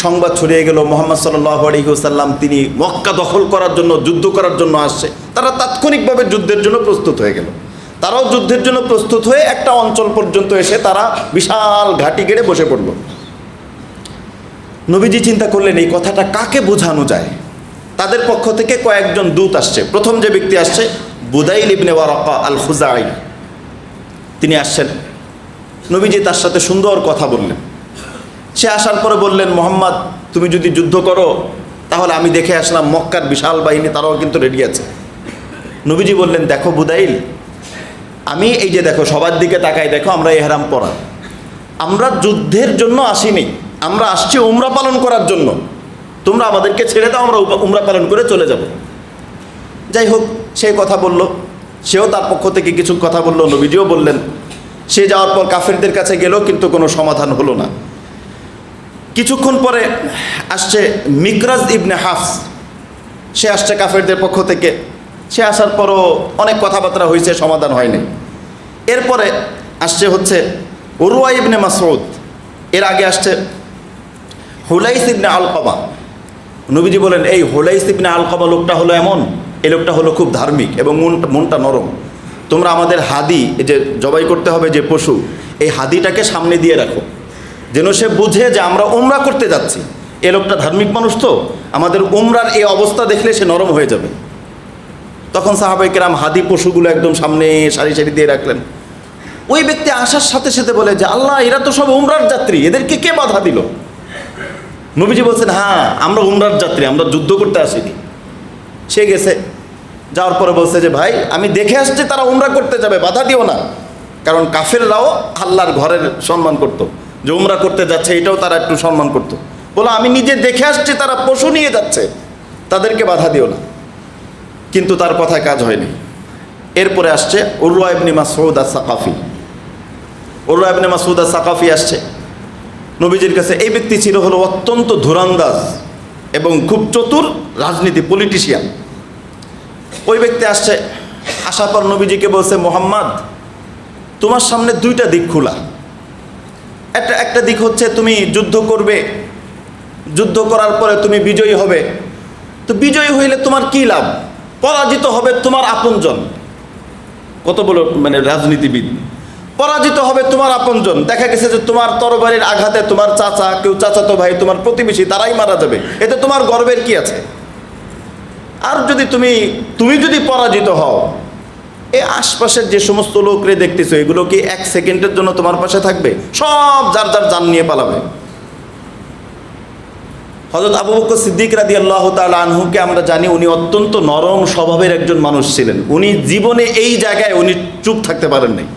সংবাদ ছড়িয়ে গেল মুহাম্মদ সাল্লাল্লাহু আলাইহি ওয়াসাল্লাম তিনি মক্কা দখল করার জন্য, যুদ্ধ করার জন্য আসছে। তারা তাৎক্ষণিকভাবে যুদ্ধের জন্য প্রস্তুত হয়ে গেল। তারাও যুদ্ধের জন্য প্রস্তুত হয়ে একটা অঞ্চল পর্যন্ত এসে তারা বিশাল ঘাঁটি গেড়ে বসে পড়ল। নবীজি চিন্তা করলেন এই কথাটা কাকে বোঝানো যায়। তাদের পক্ষ থেকে কয়েকজন দূত আসছে। প্রথম যে ব্যক্তি আসছে বুদাইল ইবনে ওয়ারাকা আল খুজাই, তিনি আসছেন। নবীজি তার সাথে সুন্দর কথা বললেন। সে আসার পরে বললেন, মোহাম্মদ তুমি যদি যুদ্ধ করো তাহলে আমি দেখে আসলাম মক্কার বিশাল বাহিনী, তারাও কিন্তু রেডি আছে। নবীজি বললেন, দেখো বুদাইল, আমি এই যে দেখো সবার দিকে তাকাই, দেখো আমরা ইহরাম পরা, আমরা যুদ্ধের জন্য আসিনি, আমরা আসছি উমরা পালন করার জন্য। তোমরা আমাদেরকে ছেড়ে দাও, আমরা উমরা পালন করে চলে যাব। যাই হোক, সে কথা বলল, সেও তার পক্ষ থেকে কিছু কথা বলল, নবীজিও বললেন। সে যাওয়ার পর কাফেরদের কাছে গেল, কিন্তু কোনো সমাধান হলো না। কিছুক্ষণ পরে আসছে মিকরাজ ইবনে হাফস, সে আসছে কাফেরদের পক্ষ থেকে। সে আসার পরও অনেক কথাবার্তা হয়েছে, সমাধান হয়নি। এরপরে আসছে হচ্ছে উরওয়া ইবনে মাসউদ, এর আগে আসছে হুলাইস ইবনে আলকামা। নবীজি বলেন, এই হুলাইস ইবনে আলকামা লোকটা হলো এমন, এই লোকটা হলো খুব ধার্মিক এবং মনটা নরম। তোমরা আমাদের হাদি, এই যে জবাই করতে হবে যে পশু, এই হাদিটাকে সামনে দিয়ে রাখো, যেন সে বুঝে যে আমরা উমরা করতে যাচ্ছি। এ লোকটা ধার্মিক মানুষ, তো আমাদের উমরার এই অবস্থা দেখলে সে নরম হয়ে যাবে। তখন সাহাবায়ে কেরাম হাদি পশুগুলো একদম সামনে সারি সারি দিয়ে রাখলেন। ওই ব্যক্তি আসার সাথে সাথে বলে যে আল্লাহ, এরা তো সব উমরার যাত্রী, এদেরকে কে বাধা দিল? নবীজি বলছেন, হ্যাঁ আমরা উমরার যাত্রী, আমরা যুদ্ধ করতে আসিনি। সে গেছে, যাওয়ার পরে বলছে যে ভাই, আমি দেখে আসছি তারা উমরা করতে যাবে, বাধা দিও না। কারণ কাফেররাও আল্লাহর ঘরের সম্মান করত, যে উমরা করতে যাচ্ছে এটাও তারা একটু সম্মান করত। বলো আমি নিজে দেখে আসছি তারা পশু নিয়ে যাচ্ছে, তাদেরকে বাধা দিও না। কিন্তু তার কথায় কাজ হয়নি। এরপরে আসছে উরওয়া ইবনে মাসউদ আস-সাকাফি। উরওয়া ইবনে মাসউদ আস-সাকাফি আসছে নবীজির কাছে। এই ব্যক্তি ছিল হলো অত্যন্ত ধুরান্দাজ এবং খুব চতুর রাজনীতি, পলিটিশিয়ান। ওই ব্যক্তি আসছে, আসার পর নবীজিকে বলছে, মোহাম্মদ তোমার সামনে দুইটা দিক খোলা। একটা দিক হচ্ছে তুমি যুদ্ধ করবে, যুদ্ধ করার পরে তুমি বিজয়ী হবে। তো বিজয়ী হইলে তোমার কি লাভ? পরাজিত হবে তোমার আপনজন। কত বড় মানে রাজনীতিবিদ! পরাজিত হবে তোমার আপনজন। দেখা গেছে যে তোমার তরবারির আঘাতে তোমার চাচা, কেউ চাচাতো ভাই, তোমার প্রতিবেশী, তারাই মারা যাবে। এতে তোমার গর্বের কি আছে? আর যদি তুমি যদি পরাজিত হও, এই আশপাশের যে সমস্ত লোকরে দেখতেছো, এগুলো কি এক সেকেন্ডের জন্য তোমার পাশে থাকবে? সব যার যার জান নিয়ে পালাবে। হযরত আবু বকর সিদ্দিক রাদিয়াল্লাহু তাআলা আনহুকে আমরা জানি, উনি অত্যন্ত নরম স্বভাবের একজন মানুষ ছিলেন। উনি জীবনে এই জায়গায় উনি চুপ থাকতে পারেন নাই।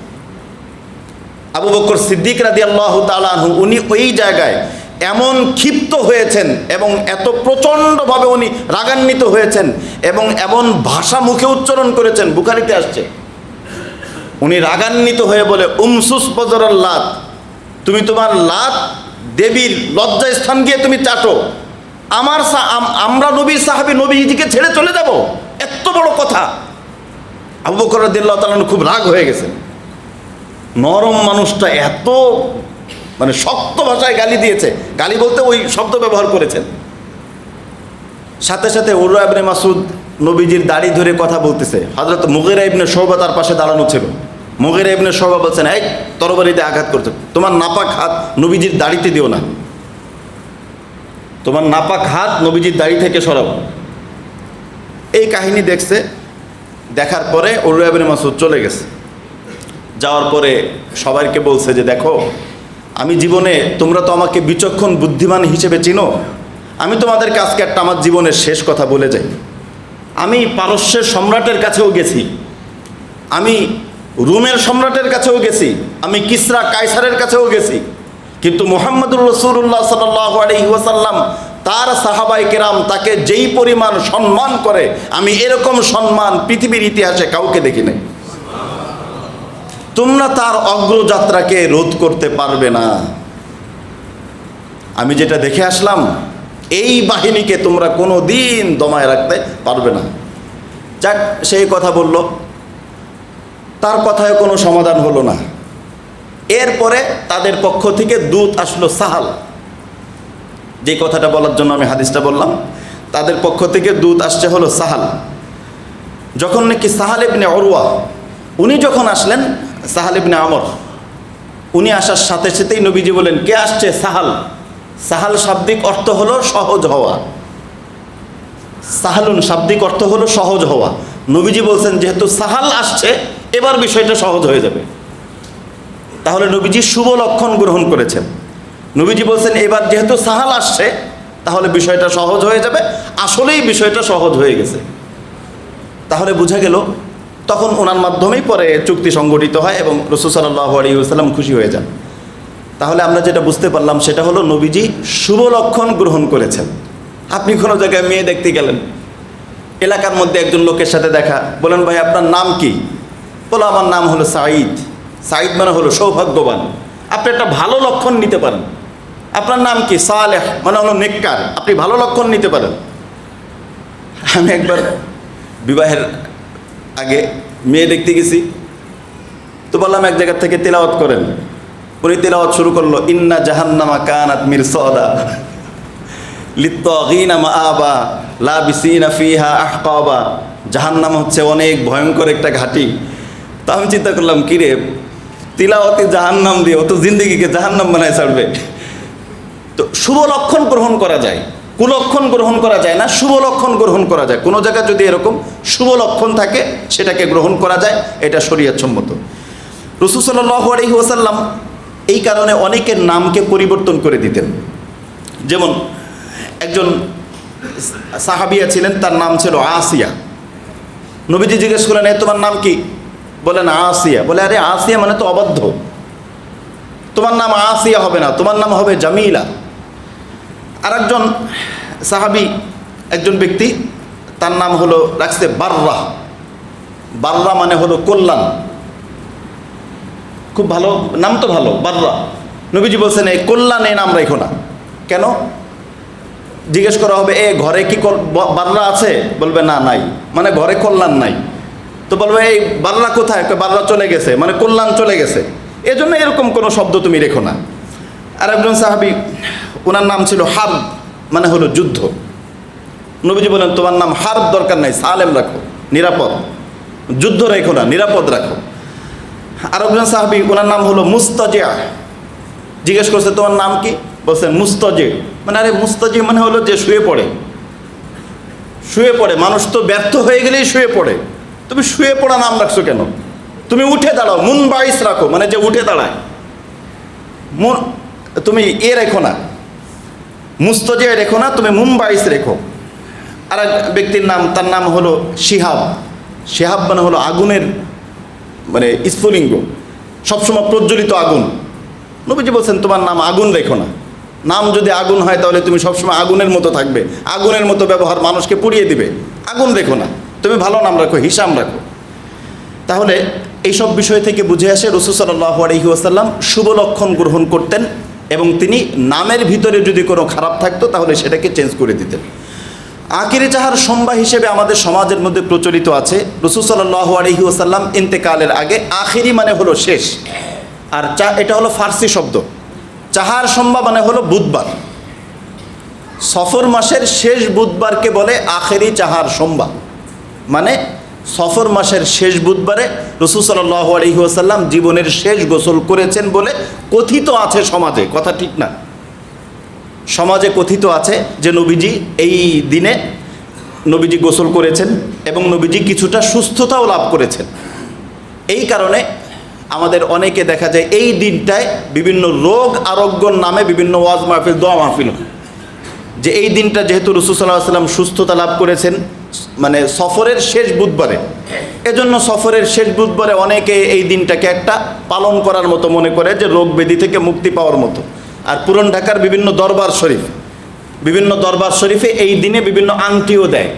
আবু বকর সিদ্দিক রাদিয়াল্লাহু তাআলা আনহু উনি ওই জায়গায় এমন ক্ষিপ্ত হয়েছেন এবং এত প্রচণ্ডভাবে উনি রাগান্বিত হয়েছেন এবং এমন ভাষা মুখে উচ্চারণ করেছেন, বুখারীতে আসছে। উনি রাগান্বিত হয়ে বলে, উমসুস বজরাল লাত, তুমি তোমার লাত দেবীর লজ্জা স্থান গিয়ে তুমি চাটো। আমরা নবীর সাহাবী নবীজিকে ছেড়ে চলে যাব? এত বড় কথা! আবু বকর রাদিয়াল্লাহু তাআলা খুব রাগ হয়ে গেছেন। নরম মানুষটা এত মানে শক্ত ভাষায় গালি দিয়েছে। গালি বলতে ওই শব্দ ব্যবহার করেছেন। সাথে সাথে উরওয়া ইবনে মাসউদ নবীজির দাড়ি ধরে কথা বলতেছে। হযরত মুগীরা ইবনে শুবা তার পাশে দাঁড়ানো ছিল। মুগীরা ইবনে শুবা বলছেন, এই তরবারিতে আঘাত করছো, তোমার নাপাক হাত নবীজির দাড়িতে দিও না, তোমার নাপাক হাত নবীজির দাড়ি থেকে সরাও। এই কাহিনী দেখছে। দেখার পরে উরওয়া ইবনে মাসউদ চলে গেছে। যাওয়ার পরে সবাইকে বলছে যে দেখো, আমি জীবনে, তোমরা তো আমাকে বিচক্ষণ বুদ্ধিমান হিসেবে চিনো, আমি তোমাদেরকে আজকে একটা আমার জীবনের শেষ কথা বলে যাই। আমি পারস্যের সম্রাটের কাছেও গেছি, আমি রোমের সম্রাটের কাছেও গেছি, আমি কিসরা কায়সারের কাছেও গেছি, কিন্তু মুহাম্মদুর রাসূলুল্লাহ সাল্লাল্লাহু আলাইহি ওয়াসাল্লাম তার সাহাবায়ে কেরাম তাকে যেই পরিমাণ সম্মান করে, আমি এরকম সম্মান পৃথিবীর ইতিহাসে কাউকে দেখি নাই। তোমরা তার অগ্রযাত্রাকে রোধ করতে পারবে না। আমি যেটা দেখে আসলাম, এই বাহিনীকে তোমরা কোনো দিন দমায় রাখতে পারবে না। যাক, সেই কথা বলল, তার কথায় কোনো সমাধান হলো না। এরপরে তাদের পক্ষ থেকে দূত আসলো, সাহাল, যে কথাটা বলার জন্য আমি হাদিসটা বললাম। তাদের পক্ষ থেকে দূত আসছে হলো সাহাল। যখন নাকি সাহাল ইবনে উরওয়া উনি যখন আসলেন, সাহাল ইবনে আমর উনি আসার সাথে সাথেই নবীজি বলেন, কে আসছে? সাহাল। সাহাল শাব্দিক অর্থ হলো সহজ হওয়া। সাহালুন শাব্দিক অর্থ হলো সহজ হওয়া। নবীজি বলছেন যেহেতু সাহাল আসছে, এবার বিষয়টা সহজ হয়ে যাবে। তাহলে নবীজি শুভ লক্ষণ গ্রহণ করেছেন। নবীজি বলছেন এবার যেহেতু সাহাল আসছে, তাহলে বিষয়টা সহজ হয়ে যাবে। আসলেই বিষয়টা সহজ হয়ে গেছে। তাহলে বোঝা গেল, তখন ওনার মাধ্যমেই পরে চুক্তি সংগঠিত হয় এবং রাসূল সাল্লাল্লাহু আলাইহি ওয়াসাল্লাম খুশি হয়ে যান। তাহলে আমরা যেটা বুঝতে পারলাম সেটা হলো, নবীজি শুভ লক্ষণ গ্রহণ করেছেন। আপনি কোনো জায়গায় মেয়ে দেখতে গেলেন, এলাকার মধ্যে একজন লোকের সাথে দেখা, বলেন ভাই আপনার নাম কি? বলো আমার নাম হলো সাঈদ। সাঈদ মানে হলো সৌভাগ্যবান। আপনি একটা ভালো লক্ষণ নিতে পারেন। আপনার নাম কি? সালেহ মানে হলো নেককার। আপনি ভালো লক্ষণ নিতে পারেন। আমি একবার বিবাহের আগে মেয়ে দেখতে গেছি, তো বললাম এক জায়গা থেকে তেলাওয়াত করেন। উনি তেলাওয়াত শুরু করলো, ইন্না জাহান্নামা কানাত মিরসাদা লিত্তাগিনা মাআবা লাবিসিনা ফিহা আহকাবা। জাহান্নাম হচ্ছে অনেক ভয়ঙ্কর একটা ঘাঁটি। তো আমি চিন্তা করলাম, কিরে তিলাওয়াতে জাহান্নাম দিয়ে ও তো জিন্দেগিকে জাহান্নাম বানায় ছাড়বে। তো শুভ লক্ষণ গ্রহণ করা যায়, কুলক্ষণ গ্রহণ করা যায় না, শুভ লক্ষণ গ্রহণ করা যায়। কোনো জায়গায় যদি এরকম শুভ লক্ষণ থাকে সেটাকে গ্রহণ করা যায়, এটা শরীয়ত সম্মত। রাসূল সাল্লাল্লাহু আলাইহি ওয়াসাল্লাম এই কারণে অনেকের নামকে পরিবর্তন করে দিতেন। যেমন একজন সাহাবিয়া ছিলেন, তার নাম ছিল আসিয়া। নবীজি জিজ্ঞেস করলেন, তোমার নাম কি? বলেন আসিয়া। বলে, আরে আসিয়া মানে তো অবাধ্য, তোমার নাম আসিয়া হবে না, তোমার নাম হবে জামিলা। আর একজন সাহাবি, একজন ব্যক্তি, তার নাম হলো রাখছে বাররা। বাররা মানে হলো কল্যাণ। খুব ভালো নাম, তো ভালো, বাররা। নবীজি বলছেন, এই কল্যাণ এই নাম রাখো না। কেন? জিজ্ঞেস করা হবে, ঘরে কি বাররা আছে? বলবে না, নাই, মানে ঘরে কল্যাণ নাই। তো বলবে, এই বাররা কোথায়? বাররা চলে গেছে, মানে কল্যাণ চলে গেছে, এজন্য এরকম কোনো শব্দ তুমি রেখো না। আর একজন সাহাবি, ওনার নাম ছিল হার্ব, মানে হলো যুদ্ধ। নবীজি বলেন, তোমার নাম হার্ব দরকার নাই, সালেম রাখো, নিরাপদ। যুদ্ধ রেখো না, নিরাপদ রাখো। আর একজন সাহাবি, ওনার নাম হলো মুস্তাজিয়া। জিজ্ঞেস করছে, তোমার নাম কি? বলছেন মুস্তাজি। মানে আরে মুস্তাজি মানে হলো যে শুয়ে পড়ে, শুয়ে পড়ে। মানুষ তো ব্যর্থ হয়ে গেলেই শুয়ে পড়ে, তুমি শুয়ে পড়া নাম রাখছো কেন? তুমি উঠে দাঁড়াও, মুনবাইস রাখো, মানে যে উঠে দাঁড়ায়। তুমি রেখো না, মুস্তাজিয়া রেখো না, তুমি মুনবাইস রেখো। আর এক ব্যক্তির নাম, তার নাম হলো শিহাব। শিহাব মানে হলো আগুনের, মানে স্ফুলিঙ্গ, সবসময় প্রজ্বলিত আগুন। নবীজি বলছেন, তোমার নাম আগুন রেখো না। নাম যদি আগুন হয় তাহলে তুমি সবসময় আগুনের মতো থাকবে, আগুনের মতো ব্যবহার, মানুষকে পুড়িয়ে দিবে। আগুন রেখো না, তুমি ভালো নাম রাখো, হিসাম রাখো। তাহলে এইসব বিষয় থেকে বুঝে আসে রাসূল সাল্লাল্লাহু আলাইহি ওয়াসাল্লাম শুভ লক্ষণ গ্রহণ করতেন, এবং তিনি নামের ভিতরে যদি কোনো খারাপ থাকতো তাহলে সেটাকে চেঞ্জ করে দিতেন। আখিরি চাহার সম্ভা হিসেবে আমাদের সমাজের মধ্যে প্রচলিত আছে। রাসূল সাল্লাল্লাহু আলাইহি ওয়াসাল্লাম ইন্তেকালের আগে, আখিরি মানে হলো শেষ, আর এটা হলো ফার্সি শব্দ। চাহার সম্ভা মানে হলো বুধবার। সফর মাসের শেষ বুধবারকে বলে আখিরি চাহার সম্ভা। মানে সফর মাসের শেষ বুধবারে রাসূল সাল্লাল্লাহু আলাইহি ওয়াসাল্লাম জীবনের শেষ গোসল করেছেন বলে কথিত আছে সমাজে। কথা ঠিক না? সমাজে কথিত আছে যে নবীজি এই দিনে নবীজি গোসল করেছেন এবং নবীজি কিছুটা সুস্থতাও লাভ করেছেন। এই কারণে আমাদের অনেকে দেখা যায় এই দিনটায় বিভিন্ন রোগ আরোগ্যর নামে বিভিন্ন ওয়াজ মাহফিল, দোয়া মাহফিল, যে এই দিনটা যেহেতু রাসূল সাল্লাল্লাহু আলাইহি ওয়াসাল্লাম সুস্থতা লাভ করেছেন, মানে সফরের শেষ বুধবারে, এজন্য সফরের শেষ বুধবারে অনেকে এই দিনটাকে একটা পালন করার মতো মনে করে, যে রোগ ব্যাধি থেকে মুক্তি পাওয়ার মতো। আর পুরান ঢাকার বিভিন্ন দরবার শরীফে এই দিনে বিভিন্ন আংটিও দেয়।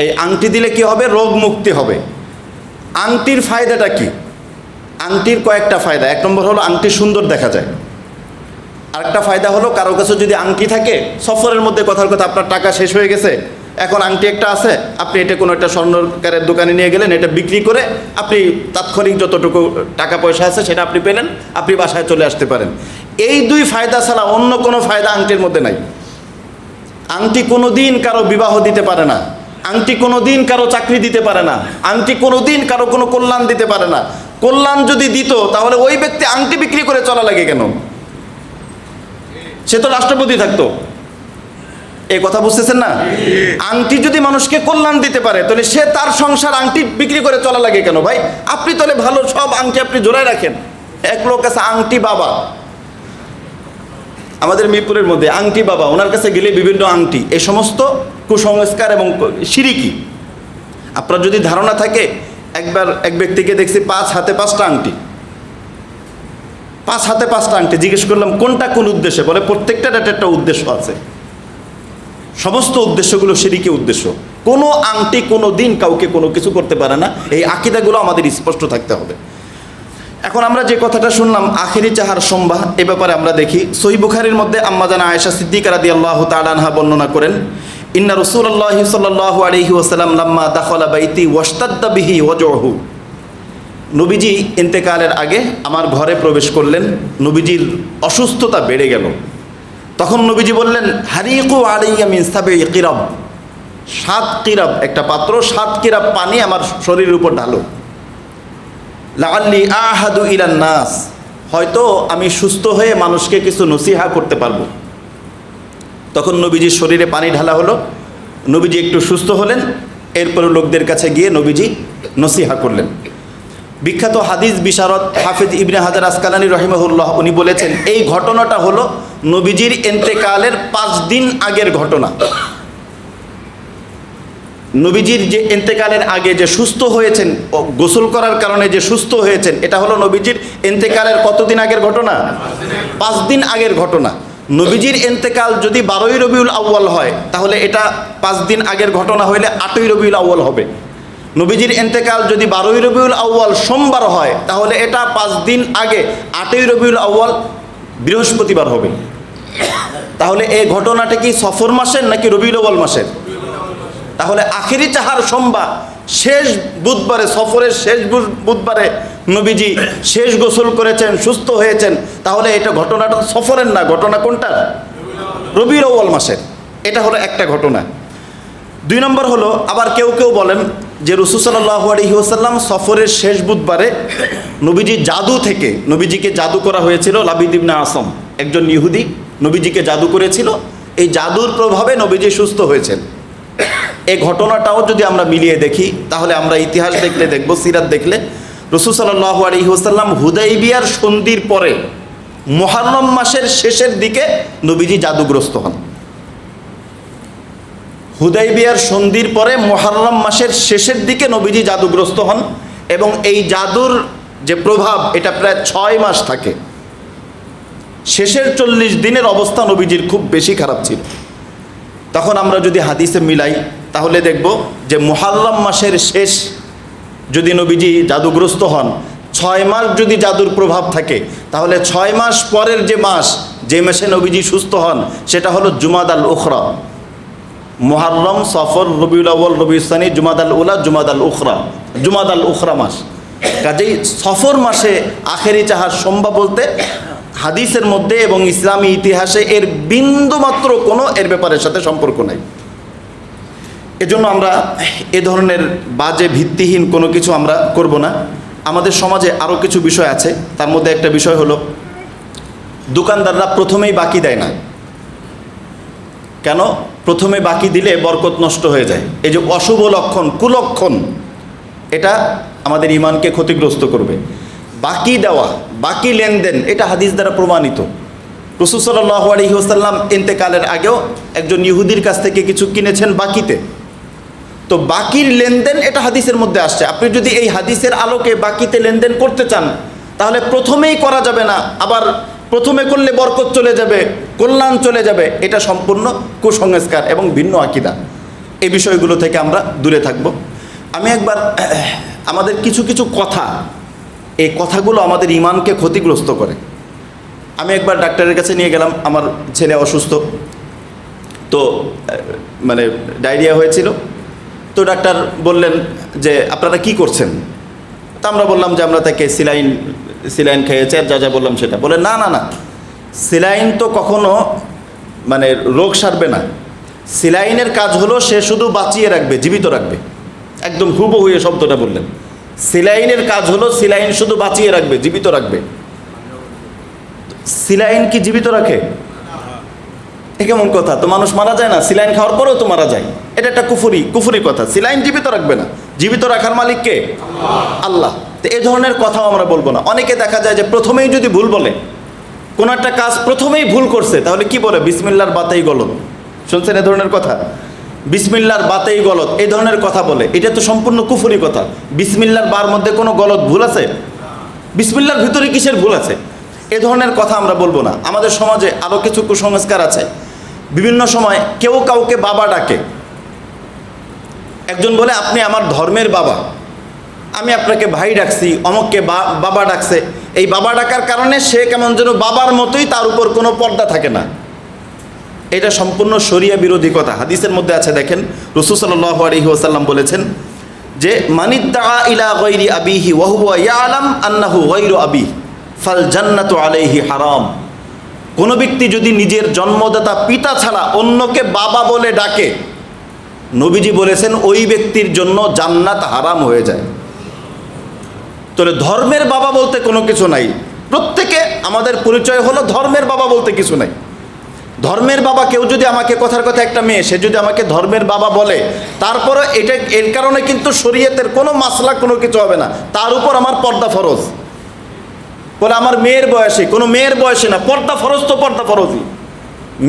এই আংটি দিলে কি হবে? রোগ মুক্তি হবে। আংটির ফায়দাটা কি? আংটির কয়েকটা ফায়দা। এক নম্বর হলো আংটি সুন্দর দেখা যায়। আরেকটা ফায়দা হলো, কারো কাছে যদি আংটি থাকে, সফরের মধ্যে কথার কথা আপনার টাকা শেষ হয়ে গেছে, এখন আংটি একটা আছে, আপনি এটা কোনো একটা স্বর্ণকারের দোকানে নিয়ে গেলেন, এটা বিক্রি করে আপনি তাৎক্ষণিক যতটুকু টাকা পয়সা আছে সেটা আপনি পেলেন, আপনি বাসায় চলে আসতে পারেন। এই দুই ফায়দা ছাড়া অন্য কোনো ফায়দা আংটির মধ্যে নাই। আংটি কোনো দিন কারো বিবাহ দিতে পারে না, আংটি কোনো দিন কারো চাকরি দিতে পারে না, আংটি কোনো দিন কারো কোনো কল্যাণ দিতে পারে না। কল্যাণ যদি দিত তাহলে ওই ব্যক্তি আংটি বিক্রি করে চলা লাগে কেন? সে তো রাষ্ট্রপতি থাকতো। এই কথা বুঝতেছেন না? আংটি যদি মানুষকে কল্যাণ দিতে পারে তাহলে সে তার সংসার আংটি বিক্রি করে চলা লাগে কেন? ভাই, আপনি তাহলে ভালো সব আংটি আপনি জোড়ায় রাখেন। এক লোক আছে আংটি বাবা, আমাদের মিরপুরের মধ্যে আংটি বাবা, ওনার কাছে গেলে বিভিন্ন আংটি, এই সমস্ত কুসংস্কার এবং শিরিকি। আপনার যদি ধারণা থাকে, একবার এক ব্যক্তিকে দেখছি 5 হাতে 5টা আংটি, 5 হাতে 5টা আংটি। জিজ্ঞেস করলাম কোনটা কোন উদ্দেশ্যে? বলে প্রত্যেকটার একটা উদ্দেশ্য আছে, সমস্ত উদ্দেশ্যগুলো শিরিকি উদ্দেশ্য। কোনো আংটি কোনো দিন কাউকে কোনো কিছু করতে পারে না। এই আকীদাগুলো আমাদের স্পষ্ট থাকতে হবে। এখন আমরা যে কথাটা শুনলাম আখিরি চাহার সম্ভা, এ ব্যাপারে আমরা দেখি সহিহ বুখারীর মধ্যে আম্মা জানা আয়েশা সিদ্দিকা রাদিয়াল্লাহু তাআলা আনহা বর্ণনা করেন, ইন্না রাসূলুল্লাহি সাল্লাল্লাহু আলাইহি ওয়াসাল্লাম লাম্মা দাখালা বাইতি ওয়াশতাদ্দা বিহি ওয়াজউহু। নবীজি ইন্তেকালের আগে আমার ঘরে প্রবেশ করলেন, নবীজির অসুস্থতা বেড়ে গেল। তখন নবীজি বললেন, হারিকু আলাইয়া মিন সাবঈ কিরাব, 7 কিরাব, একটা পাত্র 7 কিরাব পানি আমার শরীরের উপর ঢালো। লাআল্লি আহাদু ইলান নাস, হয়তো আমি সুস্থ হয়ে মানুষকে কিছু নসিহা করতে পারবো। তখন নবীজির শরীরে পানি ঢালা হলো, নবীজি একটু সুস্থ হলেন, এরপরে লোকদের কাছে গিয়ে নবীজি নসিহা করলেন। বিখ্যাত হাদিস বিশারদ হাফেজ ইবনে হাজার আসকালানী রহিমাহুল্লাহ উনি বলেছেন, এই ঘটনাটা হলো নবীজির ইন্তেকালের 5 দিন আগের ঘটনা। নবীজির যে ইন্তেকালের আগে যে সুস্থ হয়েছেন, গোসল করার কারণে যে সুস্থ হয়েছেন, এটা হলো নবীজির ইন্তেকালের কতদিন আগের ঘটনা? 5 দিন আগের ঘটনা। নবীজির ইন্তেকাল যদি 12ই রবিউল আউয়াল হয়, তাহলে এটা 5 দিন আগের ঘটনা হইলে 8ই রবিউল আউয়াল হবে। নবীজির ইন্তেকাল যদি 12ই রবিউল আউয়াল সোমবার হয়, তাহলে এটা 5 দিন আগে 8ই রবিউল আউয়াল বৃহস্পতিবার হবে। তাহলে এই ঘটনাটা কি সফর মাসের নাকি রবিউল আউয়াল মাসের? তাহলে আখেরি চাহার সোমবার, শেষ বুধবারে, সফরের শেষ বুধবারে নবীজি শেষ গোসল করেছেন, সুস্থ হয়েছেন। তাহলে এটা ঘটনাটা সফরের না, ঘটনা কোনটা? রবিউল আউয়াল মাসের। এটা হলো একটা ঘটনা। 2 নম্বর হলো, আবার কেউ কেউ বলেন যে রাসূল সাল্লাল্লাহু আলাইহি ওয়াসাল্লাম সফরের শেষ বুধবারে নবীজি জাদু থেকে, নবীজিকে জাদু করা হয়েছিল। লাবিদ ইবনে আসম একজন ইহুদি নবীজিকে জাদু করেছিল, এই জাদুর প্রভাবে নবীজি সুস্থ হয়েছেন। এই ঘটনাটাও যদি আমরা মিলিয়ে দেখি, তাহলে আমরা ইতিহাস দেখলে দেখব, সিরাত দেখলে রাসূল সাল্লাল্লাহু আলাইহি ওয়াসাল্লাম হুদাইবিয়ার সন্ধির পরে মুহররম মাসের শেষের দিকে নবীজি জাদুগ্রস্ত হন। হুদাইবিয়ার সন্ধির পরে মুহররম মাসের শেষের দিকে নবীজি জাদুগ্রস্ত হন, এবং এই জাদুর যে প্রভাব এটা প্রায় 6 মাস থাকে। শেষের 40 দিনের অবস্থা নবীজির খুব বেশি খারাপ ছিল। তখন আমরা যদি হাদিসে মিলাই, তাহলে দেখব যে মুহররম মাসের শেষ যদি নবীজি জাদুগ্রস্ত হন, 6 মাস যদি জাদুর প্রভাব থাকে, তাহলে 6 মাস পরের যে মাস, যে মাসে নবীজি সুস্থ হন, সেটা হলো জুমাদাল উখরা। মুহররম, সফর, রবিউল আউয়াল, রবিউল সানি, জুমাদাল উলা, জুমাদাল উখরা, জুমাদাল উখরা মাস। কাজেই সফর মাসে আখেরি চাহার সোমবার বলতে হাদিসের মধ্যে এবং ইসলামী ইতিহাসে এর বিন্দুমাত্র কোনো এর ব্যাপারের সাথে সম্পর্ক নাই। এজন্য আমরা এ ধরনের বাজে ভিত্তিহীন কোনো কিছু আমরা করব না। আমাদের সমাজে আরও কিছু বিষয় আছে, তার মধ্যে একটা বিষয় হলো দোকানদাররা প্রথমেই বাকি দেয় না। কেন? প্রথমে বাকি দিলে বরকত নষ্ট হয়ে যায়। এই যে অশুভ লক্ষণ, কুলক্ষণ, এটা আমাদের ঈমানকে ক্ষতিগ্রস্ত করবে। বাকি দেওয়া, বাকি লেনদেন, এটা হাদিস দ্বারা প্রমাণিত। রাসূল সাল্লাল্লাহু আলাইহি ওয়াসাল্লাম ইন্তেকালের আগেও একজন ইহুদির কাছ থেকে কিছু কিনেছেন বাকিতে। তো বাকির লেনদেন এটা হাদিসের মধ্যে আসছে। আপনি যদি এই হাদিসের আলোকে বাকিতে লেনদেন করতে চান, তাহলে প্রথমেই করা যাবে না, আবার প্রথমে করলে বরকত চলে যাবে, কল্যাণ চলে যাবে। এটা সম্পূর্ণ কুসংস্কার এবং ভিন্ন আকীদা। এই বিষয়গুলো থেকে আমরা দূরে থাকব। আমি একবার আমাদের কিছু কিছু কথা, এই কথাগুলো আমাদের ঈমানকে ক্ষতিগ্রস্ত করে। আমি একবার ডাক্তারের কাছে নিয়ে গেলাম, আমার ছেলে অসুস্থ, তো মানে ডায়রিয়া হয়েছিল। তো ডাক্তার বললেন যে আপনারা কি করছেন? তা আমরা বললাম যে আমরা তাকে সিলাইন খেয়েছে আর যা যা বললাম সেটা। বলে না না না, সিলাইন তো কখনো মানে রোগ সারবে না। সিলাইনের কাজ হলো সে শুধু বাঁচিয়ে রাখবে, জীবিত রাখবে। একদম হুবহু এই শব্দটা বললেন। সিলাইনের কাজ হলো সিলাইন শুধু বাঁচিয়ে রাখবে, জীবিত রাখবে। সিলাইন কি জীবিত রাখে? এ কেমন কথা? তো মানুষ মারা যায় না, সিলাইন খাওয়ার পরেও তো মারা যায়। এটা একটা কুফরি কথা। সিলাইন জীবিত রাখবে না, জীবিত রাখার মালিক কে? আল্লাহ। তো এই ধরনের কথাও আমরা বলবো না। অনেকে দেখা যায় যে প্রথমেই যদি ভুল বলে, কোনো একটা কাজ প্রথমেই ভুল করছে, তাহলে কি বলে? বিসমিল্লাহর বাতেই গলত। শুনছেন এ ধরনের কথা? বিসমিল্লাহর বাতেই গলত, এই ধরনের কথা বলে। এটা তো সম্পূর্ণ কুফরি কথা। বিসমিল্লাহর বার মধ্যে কোনো গলত ভুল আছে? বিসমিল্লাহর ভিতরে কিসের ভুল আছে? এ ধরনের কথা আমরা বলবো না। আমাদের সমাজে আরও কিছু কুসংস্কার আছে। বিভিন্ন সময় কেউ কাউকে বাবা ডাকে। একজন বলে আপনি আমার ধর্মের বাবা, আমি আপনাকে ভাই ডাকছি, অমুককে বাবা ডাকছে। এই বাবা ডাকার কারণে সে কেমন যেন বাবার মতোই, তার উপর কোনো পর্দা থাকে না। এটা সম্পূর্ণ শরিয়া বিরোধী কথা। হাদিসের মধ্যে আছে, দেখেন রাসূল সাল্লাল্লাহু আলাইহি ওয়াসাল্লাম বলেছেন যে মানিদ্দাআ ইলা গায়রি আবিহি ওয়া হুয়া ইয়ালাম আন্নাহু গায়রু আবিহি ফাল জান্নাতু আলাইহি হারাম। কোনো ব্যক্তি যদি নিজের জন্মদাতা পিতা ছাড়া অন্যকে বাবা বলে ডাকে, নবীজি বলেছেন ওই ব্যক্তির জন্য জান্নাত হারাম হয়ে যায়। তাহলে ধর্মের বাবা বলতে কোনো কিছু নাই। প্রত্যেকে আমাদের পরিচয় হলো ধর্মের বাবা বলতে কিছু নাই। ধর্মের বাবা, কেউ যদি আমাকে কথার কথা একটা মেয়ে সে যদি আমাকে ধর্মের বাবা বলে, তারপরে এটা এর কারণে কিন্তু শরীয়তের কোনো মাসলা কোনো কিছু হবে না, তার উপর আমার পর্দা ফরজ। বলে আমার মেয়ের বয়সী, কোনো মেয়ের বয়সী না, পর্দা ফরজ তো পর্দা ফরজই।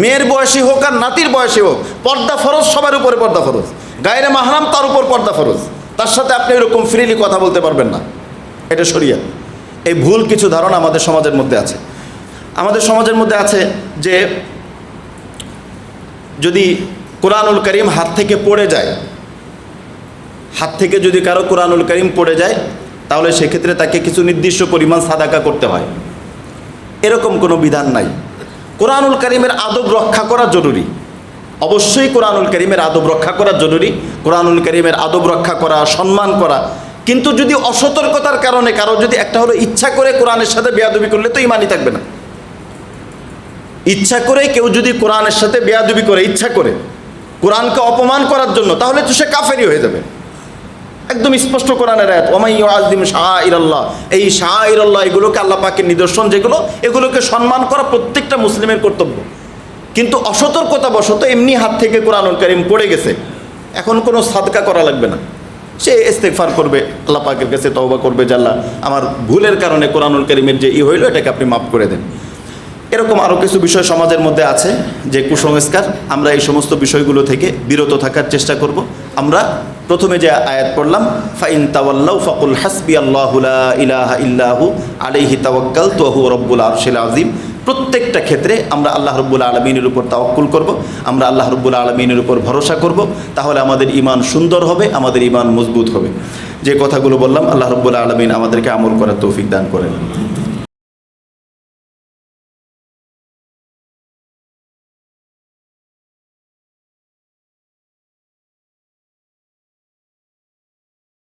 মেয়ের বয়সী হোক আর নাতির বয়সী হোক, পর্দা ফরজ, সবার উপরে পর্দা ফরজ। গায়রে মাহরাম তার উপর পর্দা ফরজ, তার সাথে আপনি এরকম ফ্রিলি কথা বলতে পারবেন না, এটা শরীয়ত। এই ভুল কিছু ধারণা আমাদের সমাজের মধ্যে আছে। আমাদের সমাজের মধ্যে আছে যে যদি কোরআনুল কারীম হাত থেকে পড়ে যায়, হাত থেকে যদি কারো কোরআনুল কারীম পড়ে যায়, তাহলে সেক্ষেত্রে তাকে কিছু নির্দিষ্ট পরিমাণ সাদাকা করতে হয়। এরকম কোনো বিধান নাই। কোরআনুল কারীমের আদব রক্ষা করা জরুরি, অবশ্যই কোরআনুল কারীমের আদব রক্ষা করা জরুরি। কোরআনুল কারীমের আদব রক্ষা করা, সম্মান করা। কিন্তু যদি অসতর্কতার কারণে কারো যদি একটা হলো ইচ্ছা করে কোরআনের সাথে বেয়াদবি করলে তো ইমানই থাকবে না। ইচ্ছা করে কেউ যদি কোরআনের সাথে বেয়াদবি করে, ইচ্ছা করে কোরআনকে অপমান করার জন্য, তাহলে তো সে কাফেরই হয়ে যাবে। একদম স্পষ্ট কোরআনের আয়াত, ওয়া মান ইউআযযিম শাআইরাল্লাহ, এই শাআইরাল্লাহ এগুলোকে আল্লাহ পাকের নিদর্শন যেগুলো, এগুলোকে সম্মান করা প্রত্যেকটা মুসলিমের কর্তব্য। কিন্তু অসতর্কতাবশত এমনি হাত থেকে কোরআনুল কারীম পড়ে গেছে, এখন কোনো সাদকা করা লাগবে না, সে ইস্তেগফার করবে, আল্লাহ পাকের কাছে তওবা করবে যে আল্লাহ আমার ভুলের কারণে কোরআনুল কারীমের যে হইল এটাকে আপনি মাফ করে দেন। এরকম আরও কিছু বিষয় সমাজের মধ্যে আছে যে কুসংস্কার, আমরা এই সমস্ত বিষয়গুলো থেকে বিরত থাকার চেষ্টা করব। আমরা প্রথমে যে আয়াত পড়লাম, ফাইন তাওয়াল্লাউ ফাকুল হাসবিয়াল্লাহু লা ইলাহা ইল্লাহু আলাইহি তাওয়াক্কালতু ওয়া হুয়া রাব্বুল আরশিল আযীম। প্রত্যেকটা ক্ষেত্রে আমরা আল্লাহ রাব্বুল আলামিনের উপর তাওয়াক্কুল করব, আমরা আল্লাহ রাব্বুল আলামিনের উপর ভরসা করব, তাহলে আমাদের ঈমান সুন্দর হবে, আমাদের ঈমান মজবুত হবে। যে কথাগুলো বললাম, আল্লাহ রাব্বুল আলামিন আমাদেরকে আমল করার তৌফিক দান করেন।